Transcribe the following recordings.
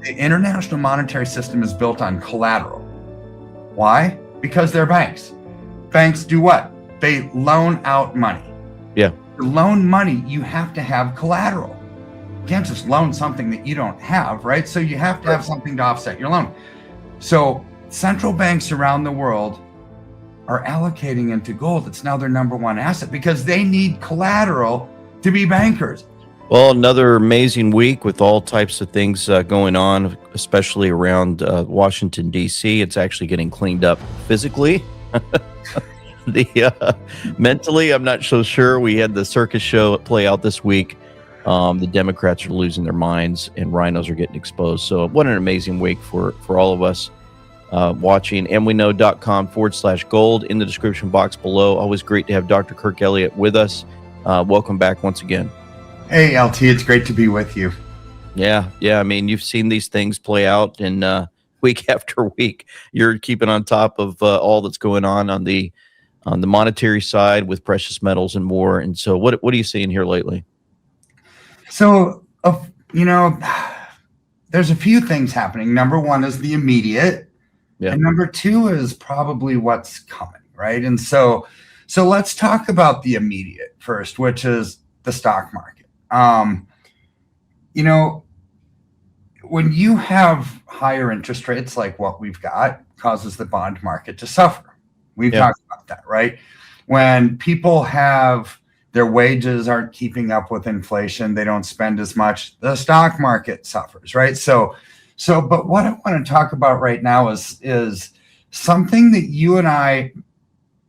The international monetary system is built on collateral. Why? Because they're banks. Banks do what? They loan out money. Yeah. To loan money, you have to have collateral. You can't just loan something that you don't have, right? So you have to have something to offset your loan. So central banks around the world are allocating into gold. It's now their number one asset because they need collateral to be bankers. Well, another amazing week with all types of things going on, especially around Washington, D.C. It's actually getting cleaned up physically. Mentally, I'm not so sure. We had the circus show play out this week. The Democrats are losing their minds and rhinos are getting exposed. So what an amazing week for all of us watching. AndWeKnow.com/gold in the description box below. Always great to have Dr. Kirk Elliott with us. Welcome back once again. Hey, LT, it's great to be with you. Yeah. I mean, you've seen these things play out, and week after week, you're keeping on top of all that's going on the monetary side with precious metals and more. And so, what are you seeing here lately? So, there's a few things happening. Number one is the immediate, and number two is probably what's coming, right? And so let's talk about the immediate first, which is the stock market. When you have higher interest rates like what we've got, causes the bond market to suffer. We've talked about that, right? When people have their wages aren't keeping up with inflation, they don't spend as much, the stock market suffers, right? But what I want to talk about right now is something that you and I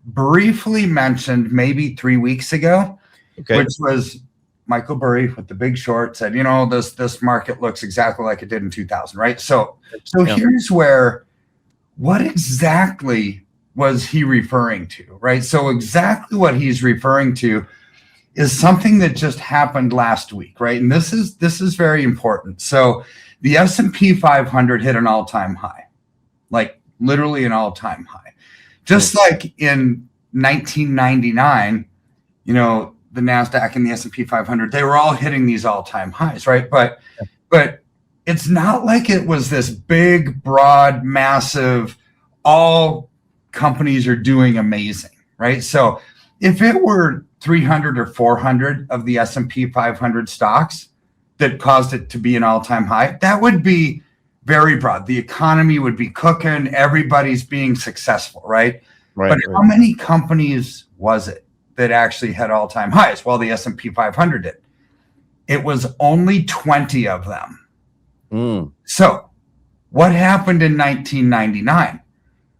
briefly mentioned maybe 3 weeks ago, which was Michael Burry with The Big Short said, this market looks exactly like it did in 2000, right? So here's what exactly was he referring to, right? So exactly what he's referring to is something that just happened last week, right? And this is very important. So the S&P 500 hit an all-time high, like literally an all-time high. Just like in 1999, the NASDAQ and the S&P 500, they were all hitting these all-time highs, right? But it's not like it was this big, broad, massive, all companies are doing amazing, right? So if it were 300 or 400 of the S&P 500 stocks that caused it to be an all-time high, that would be very broad. The economy would be cooking. Everybody's being successful, right? But how many companies was it that actually had all-time highs? Well, the S&P 500 did. It was only 20 of them. So what happened in 1999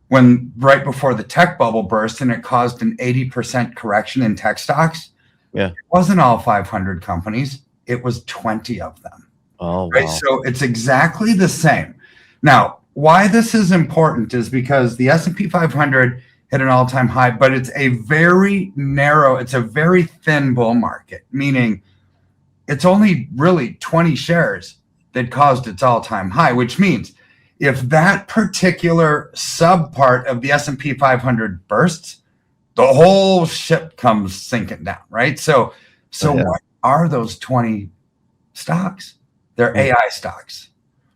when right before the tech bubble burst and it caused an 80% correction in tech stocks? It wasn't all 500 companies. It was 20 of them. Oh, right? Wow. So it's exactly the same. Now, why this is important is because the S&P 500 hit an all-time high, but it's a very narrow, it's a very thin bull market, meaning it's only really 20 shares that caused its all-time high, which means if that particular subpart of the S&P 500 bursts, the whole ship comes sinking down, right? So what are those 20 stocks? They're AI stocks.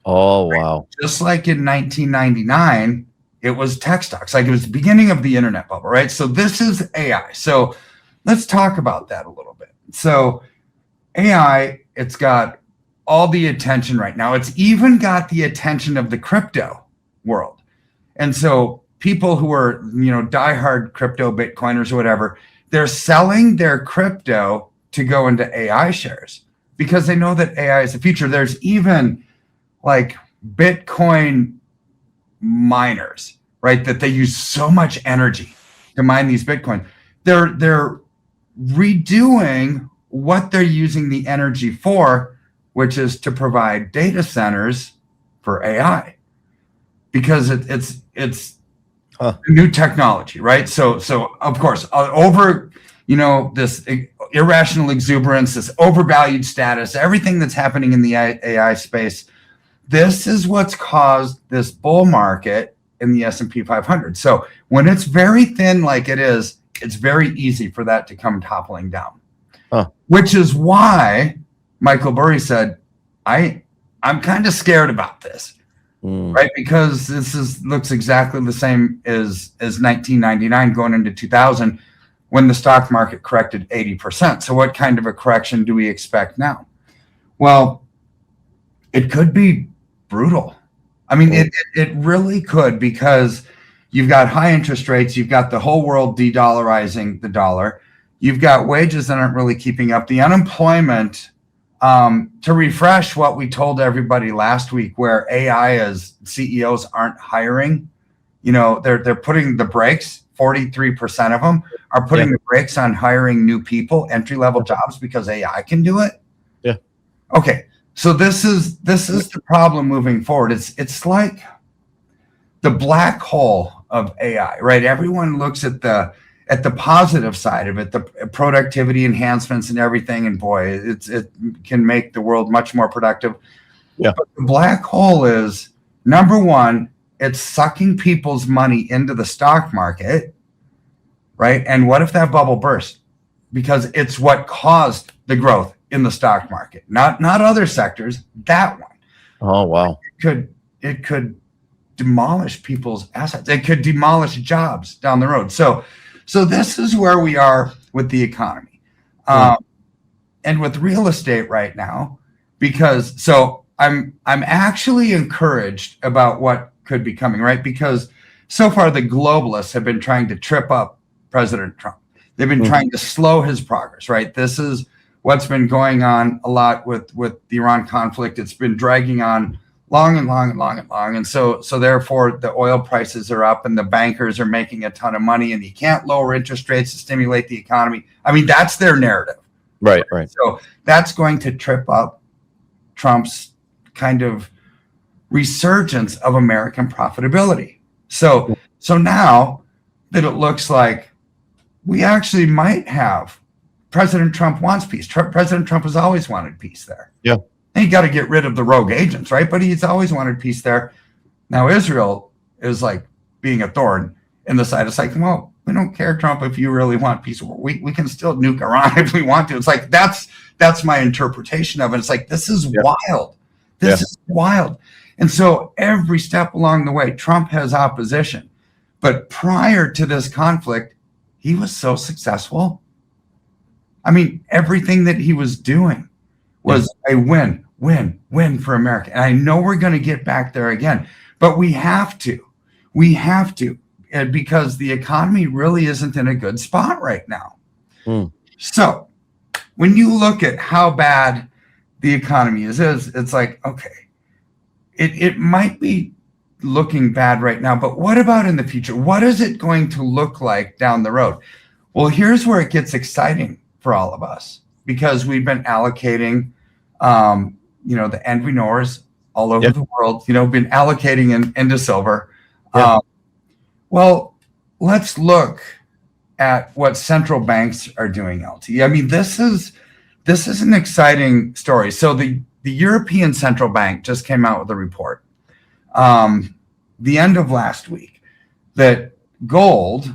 Oh, wow. Just like in 1999, it was tech stocks, like it was the beginning of the internet bubble, right? So this is AI. So let's talk about that a little bit. So AI, it's got all the attention right now. It's even got the attention of the crypto world. And so people who are, diehard crypto Bitcoiners or whatever, they're selling their crypto to go into AI shares because they know that AI is the future. There's even like Bitcoin miners, right? That they use so much energy to mine these Bitcoin. They're redoing what they're using the energy for, which is to provide data centers for AI, because it's new technology, right? So of course, over this irrational exuberance, this overvalued status, everything that's happening in the AI space. This is what's caused this bull market in the S&P 500. So when it's very thin like it is, it's very easy for that to come toppling down, which is why Michael Burry said, I I'm kind of scared about this, right? Because looks exactly the same as 1999 going into 2000 when the stock market corrected 80%. So what kind of a correction do we expect now? Well, it could be brutal. I mean, it really could, because you've got high interest rates, you've got the whole world de-dollarizing the dollar, you've got wages that aren't really keeping up, the unemployment. To refresh what we told everybody last week, where AI as CEOs aren't hiring, they're putting the brakes. 43% of them are putting the brakes on hiring new people, entry-level jobs, because AI can do it. Yeah. Okay. So this is the problem moving forward. It's like the black hole of AI, right? Everyone looks at the positive side of it, the productivity enhancements and everything, and boy, it can make the world much more productive. Yeah. But the black hole is, number one, it's sucking people's money into the stock market, right? And what if that bubble bursts? Because it's what caused the growth in the stock market, not other sectors, that one. Oh, wow. It could demolish people's assets. It could demolish jobs down the road. So this is where we are with the economy, and with real estate right now, because I'm actually encouraged about what could be coming, right? Because so far the globalists have been trying to trip up President Trump. They've been trying to slow his progress, right? This is what's been going on a lot with the Iran conflict. It's been dragging on long and long and long and long. And so therefore the oil prices are up and the bankers are making a ton of money, and you can't lower interest rates to stimulate the economy. I mean, that's their narrative. Right. So that's going to trip up Trump's kind of resurgence of American profitability. So now that it looks like we actually might have, President Trump wants peace. President Trump has always wanted peace there. Yeah. And you got to get rid of the rogue agents, right? But he's always wanted peace there. Now Israel is like being a thorn in the side. It's like, well, we don't care, Trump, if you really want peace. We can still nuke Iran if we want to. It's like, that's my interpretation of it. It's like, this is wild. This is wild. And so every step along the way, Trump has opposition. But prior to this conflict, he was so successful. I mean, everything that he was doing was a win for America. And I know we're going to get back there again, but we have to, because the economy really isn't in a good spot right now. So when you look at how bad the economy is, it's like, okay, it might be looking bad right now, but what about in the future? What is it going to look like down the road? Well, here's where it gets exciting for all of us, because we've been allocating, the NVNORs all over the world, been allocating into silver. Well, let's look at what central banks are doing, LT. I mean, this is an exciting story. So the European Central Bank just came out with a report the end of last week that gold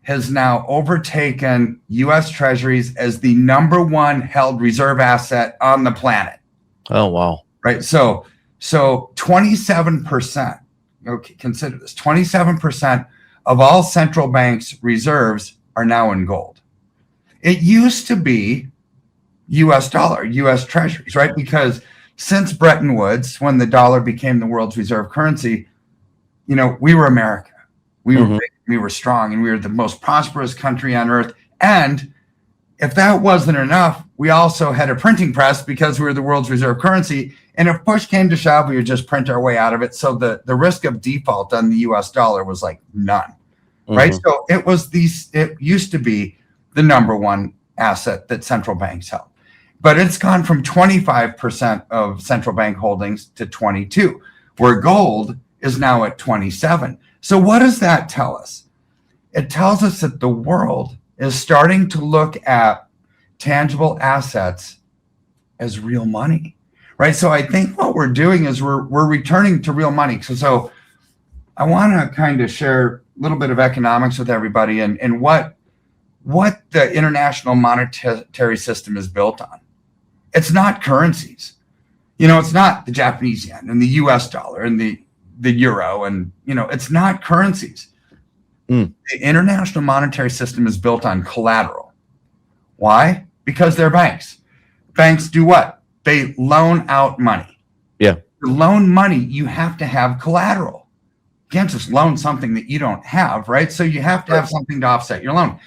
has now overtaken U.S. Treasuries as the number one held reserve asset on the planet. Oh, wow. Right. So 27%, okay, consider this, 27% of all central banks' reserves are now in gold. It used to be U.S. dollar, U.S. Treasuries, right? Because since Bretton Woods, when the dollar became the world's reserve currency, we were America. We were big, we were strong, and we were the most prosperous country on earth. And if that wasn't enough, we also had a printing press because we were the world's reserve currency. And if push came to shove, we would just print our way out of it. So the risk of default on the US dollar was like none, right? So it used to be the number one asset that central banks held. But it's gone from 25% of central bank holdings to 22%, where gold is now at 27%. So what does that tell us? It tells us that the world is starting to look at tangible assets as real money, right? So I think what we're doing is we're returning to real money. So I want to kind of share a little bit of economics with everybody and what the international monetary system is built on. It's not currencies. It's not the Japanese yen and the US dollar and the euro, and it's not currencies. The international monetary system is built on collateral. Why? Because they're banks. Banks do what? They loan out money. Yeah. To loan money, you have to have collateral. You can't just loan something that you don't have, right? So you have to have something to offset your loan.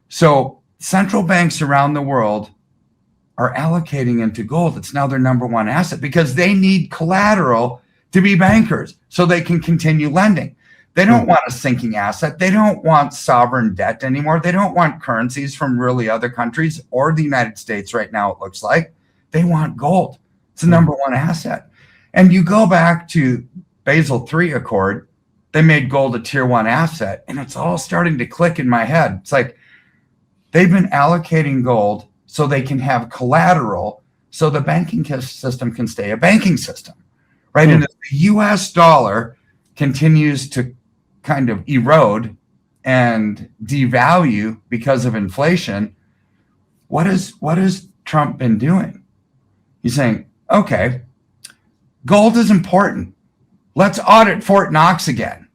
So central banks around the world are allocating into gold. It's now their number one asset because they need collateral to be bankers so they can continue lending. They don't want a sinking asset. They don't want sovereign debt anymore. They don't want currencies from really other countries or the United States right now, it looks like. They want gold. It's the number one asset. And you go back to Basel III Accord, they made gold a tier one asset, and it's all starting to click in my head. It's like they've been allocating gold so they can have collateral so the banking system can stay a banking system, right? And if the US dollar continues to kind of erode and devalue because of inflation, what has Trump been doing? He's saying, okay, gold is important. Let's audit Fort Knox again.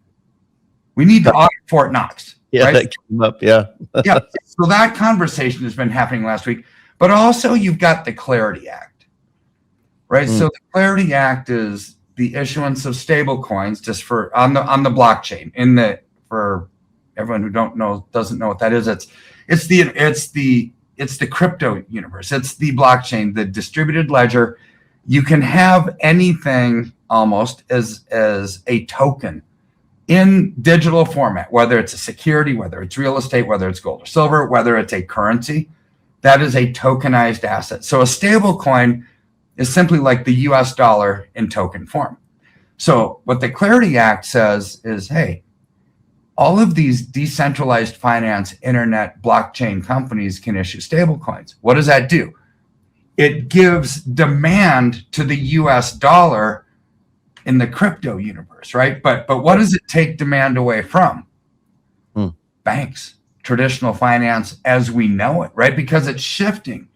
We need to audit Fort Knox. Yeah, right? that came up. Yeah. Yeah. So that conversation has been happening last week. But also you've got the Clarity Act, right? So the Clarity Act is the issuance of stable coins just for on the blockchain. For everyone who doesn't know what that is, it's the crypto universe. It's the blockchain, the distributed ledger. You can have anything almost as a token in digital format, whether it's a security, whether it's real estate, whether it's gold or silver, whether it's a currency. That is a tokenized asset. So a stable coin is simply like the US dollar in token form. So what the Clarity Act says is, hey, all of these decentralized finance, internet, blockchain companies can issue stable coins. What does that do? It gives demand to the US dollar in the crypto universe, right? But what does it take demand away from? Banks, traditional finance as we know it, right? Because it's shifting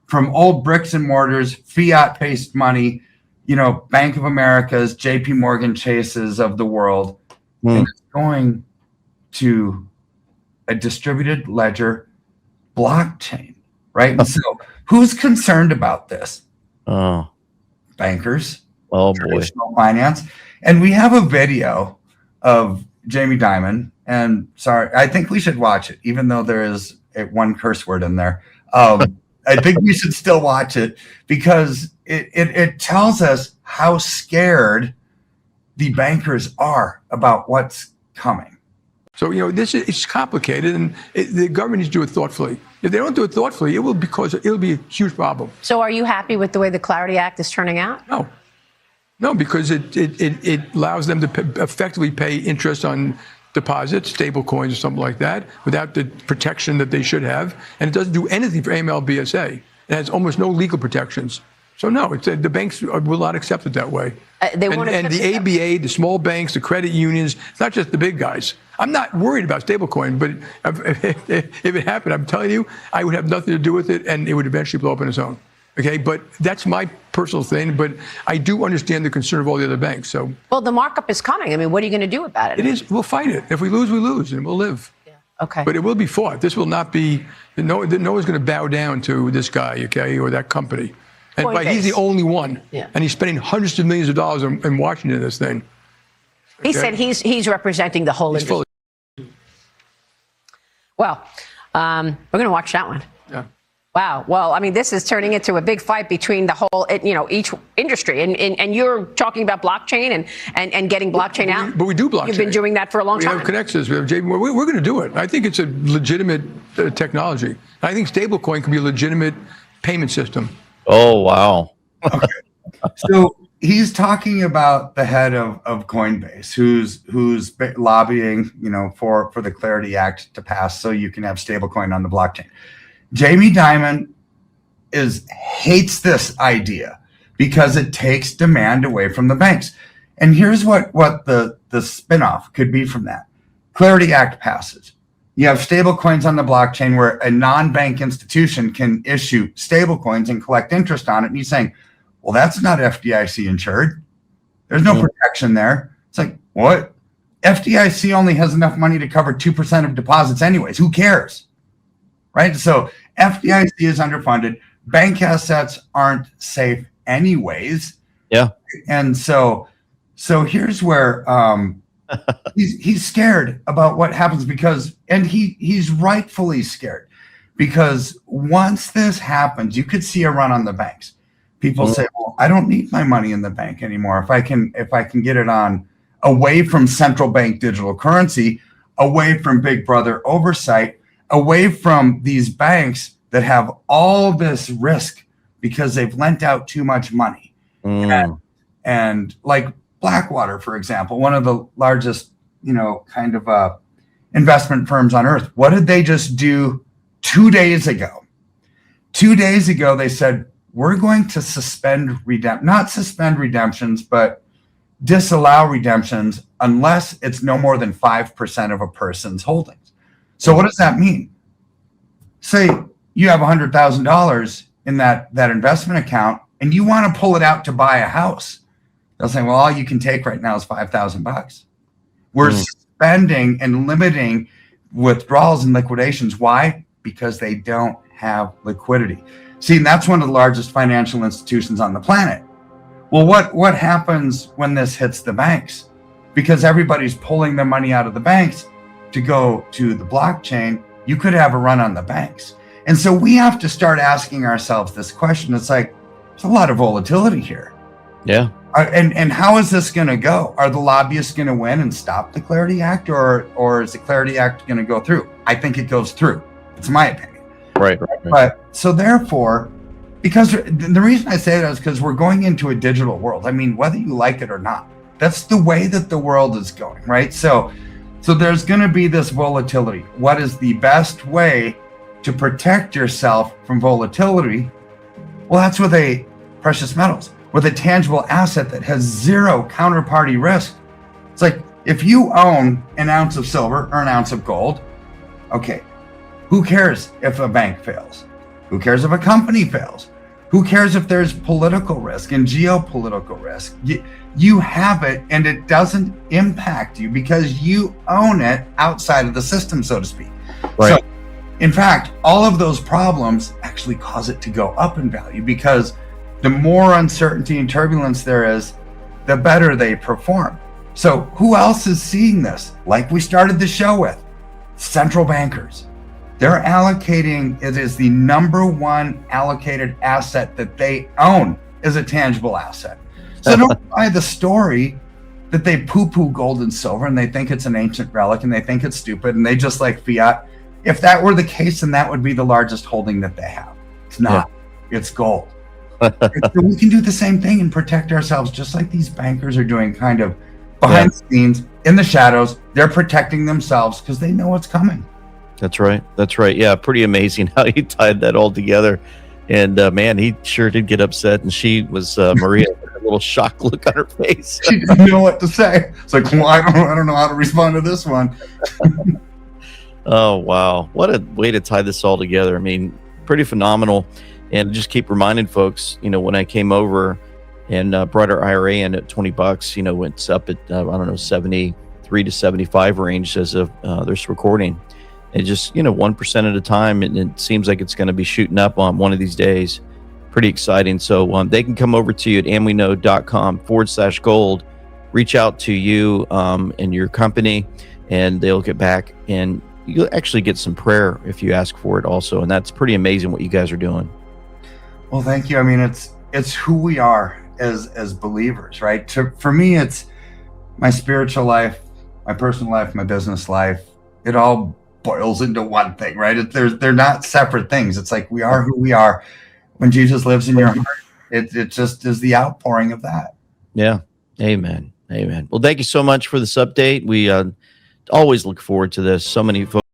from old bricks and mortars, fiat-based money, Bank of America's, JP Morgan Chases of the world, and it's going to a distributed ledger blockchain, right? And so who's concerned about this? Bankers. Oh, traditional finance. And we have a video of Jamie Dimon. And sorry, I think we should watch it, even though there is one curse word in there. I think we should still watch it because it tells us how scared the bankers are about what's coming. So, it's complicated, and the government needs to do it thoughtfully. If they don't do it thoughtfully, it'll be a huge problem. So are you happy with the way the Clarity Act is turning out? No, because it allows them to effectively pay interest on deposits, stable coins or something like that, without the protection that they should have. And it doesn't do anything for AML BSA. It has almost no legal protections. So no, the banks will not accept it that way. They won't and the ABA, the small banks, the credit unions, it's not just the big guys. I'm not worried about stablecoin, but if it happened, I'm telling you, I would have nothing to do with it, and it would eventually blow up on its own. Okay, but that's my personal thing. But I do understand the concern of all the other banks. So, well, the markup is coming. I mean, what are you going to do about it? It is. We'll fight it. If we lose, we lose, and we'll live. Yeah. Okay. But it will be fought. This will not be. No one's going to bow down to this guy, okay, or that company. And he's the only one. Yeah. And he's spending hundreds of millions of dollars in Washington this thing. He said he's representing the whole industry. Well, we're going to watch that one. Yeah. Wow. Well, I mean, this is turning into a big fight between the whole, each industry. And you're talking about blockchain and getting blockchain out. But we do blockchain. You've been doing that for a long time. We have connections. We have JP. We're going to do it. I think it's a legitimate technology. I think stablecoin can be a legitimate payment system. Oh, wow. Okay. So he's talking about the head of Coinbase, who's lobbying, for the Clarity Act to pass so you can have stablecoin on the blockchain. Jamie Dimon hates this idea because it takes demand away from the banks. And here's what the spinoff could be from that. Clarity Act passes. You have stable coins on the blockchain where a non-bank institution can issue stable coins and collect interest on it. And he's saying, Well, that's not FDIC insured. There's no protection there. It's like, what? FDIC only has enough money to cover 2% of deposits anyways. Who cares? Right? So FDIC is underfunded. Bank assets aren't safe anyways. Yeah. And so here's where he's scared about what happens and he's rightfully scared, because once this happens, you could see a run on the banks. People say, well, I don't need my money in the bank anymore. If I can get it on away from central bank digital currency, away from Big Brother oversight, away from these banks that have all this risk because they've lent out too much money. And like Blackwater, for example, one of the largest, investment firms on earth. What did they just do 2 days ago? 2 days ago, they said, we're going to not suspend redemptions, but disallow redemptions unless it's no more than 5% of a person's holdings. So what does that mean? Say you have $100,000 in that investment account and you want to pull it out to buy a house. They'll say, well, all you can take right now is $5,000. We're suspending and limiting withdrawals and liquidations. Why? Because they don't have liquidity. See, and that's one of the largest financial institutions on the planet. Well, what happens when this hits the banks? Because everybody's pulling their money out of the banks to go to the blockchain, you could have a run on the banks. And so we have to start asking ourselves this question. It's like, there's a lot of volatility here. Yeah. And how is this going to go? Are the lobbyists going to win and stop the Clarity Act, or is the Clarity Act going to go through? I think it goes through. It's my opinion. Right. But so therefore, because the reason I say that is because we're going into a digital world. I mean, whether you like it or not, that's the way that the world is going, right? So there's going to be this volatility. What is the best way to protect yourself from volatility? Well, that's with a precious metals, with a tangible asset that has zero counterparty risk. It's like if you own an ounce of silver or an ounce of gold, okay, who cares if a bank fails? Who cares if a company fails? Who cares if there's political risk and geopolitical risk? You have it and it doesn't impact you because you own it outside of the system, so to speak. Right. So, in fact, all of those problems actually cause it to go up in value, because the more uncertainty and turbulence there is, the better they perform. So who else is seeing this? Like we started the show with, central bankers. They're allocating, it is the number one allocated asset that they own is a tangible asset. So don't buy the story that they poo-poo gold and silver and they think it's an ancient relic and they think it's stupid and they just like fiat. If that were the case, then that would be the largest holding that they have. It's not. Yeah. It's gold. So we can do the same thing and protect ourselves just like these bankers are doing, kind of behind the scenes, in the shadows. They're protecting themselves because they know what's coming. That's right. Yeah, pretty amazing how he tied that all together. And man, he sure did get upset. And she was, Maria, had a little shocked look on her face. She didn't know what to say. It's like, well, I don't know how to respond to this one. Oh, wow. What a way to tie this all together. I mean, pretty phenomenal. And just keep reminding folks, when I came over and brought our IRA in at $20, it's up at, 73 to 75 range as of this recording. And just, 1% at a time. And it seems like it's going to be shooting up on one of these days. Pretty exciting. So they can come over to you at amweknow.com/gold, reach out to you and your company, and they'll get back. And you'll actually get some prayer if you ask for it also. And that's pretty amazing what you guys are doing. Well, thank you. I mean, it's who we are as believers, right? For me, it's my spiritual life, my personal life, my business life. It all boils into one thing, right? They're not separate things. It's like we are who we are. When Jesus lives in your heart, it just is the outpouring of that. Yeah. Amen. Well, thank you so much for this update. We always look forward to this. So many folks